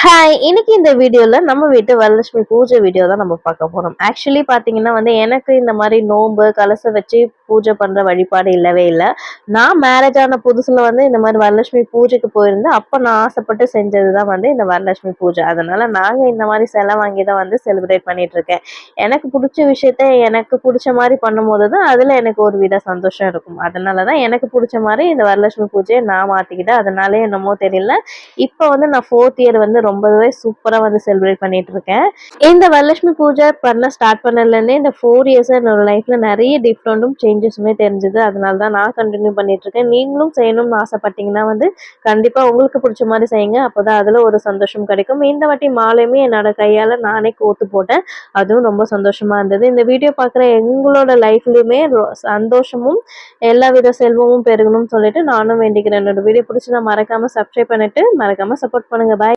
Hi! இன்னைக்கு இந்த வீடியோல நம்ம வீட்டு வரலட்சுமி பூஜை வீடியோ தான் நம்ம பார்க்க போறோம். ஆக்சுவலி பார்த்தீங்கன்னா எனக்கு இந்த மாரி நோன்பு, கலசம் வச்சு பூஜை பண்ற வழிபாடு இல்லவே இல்ல. நான் மேரேஜ் ஆன புதுசுல இந்த மாரி வரலட்சுமி பூஜைக்கு போயிருந்தேன். அப்ப நான் ஆசைப்பட்டு செஞ்சது தான் இந்த வரலட்சுமி பூஜை. அதனால நாங்க இந்த மாரி செல வாங்கி தான் செலிப்ரேட் பண்ணிட்டு இருக்கேன். எனக்கு புடிச்ச விஷயத்த எனக்கு புடிச்ச மாரி பண்ணும்போது தான் அதுல எனக்கு ஒரு வித சந்தோஷம் இருக்கும். அதனால தான் எனக்கு புடிச்ச மாரி இந்த வரலட்சுமி பூஜைய நான் மாத்திக்கிட்டேன். அதனாலயே என்னமோ தெரியல. இப்ப நான் 4த் இயர் ரொம்பவே சூப்பரா செலிப்ரேட் பண்ணிட்டு இருக்கேன். இந்த வரலட்சுமி பூஜை பண்ண ஸ்டார்ட் பண்ணதுலேருந்தே இந்த 4 இயர்ஸா என்னோட லைஃப்ல நிறைய டிஃப்ரெண்ட்டும் சேஞ்சஸுமே தெரிஞ்சது. அதனால தான் நான் கண்டினியூ பண்ணிட்டு இருக்கேன். நீங்களும் செய்யணும்னு ஆசைப்பட்டீங்கன்னா கண்டிப்பா உங்களுக்கு பிடிச்ச மாதிரி செய்யுங்க. அப்பதான் அதுல ஒரு சந்தோஷம் கிடைக்கும். இந்த வாட்டி மாலையுமே என்னோட கையால நானே கோத்து போட்டேன். அதுவும் ரொம்ப சந்தோஷமா இருந்தது. இந்த வீடியோ பார்க்குற எங்களோட லைஃப்லயுமே சந்தோஷமும் எல்லா வித செல்வமும் பெருகணும்னு சொல்லிட்டு நானும் வேண்டிக்கிறேன். என்னோட வீடியோ பிடிச்சதா மறக்காம சப்ஸ்கிரைப் பண்ணிட்டு மறக்காம சப்போர்ட் பண்ணுங்க. பாய்.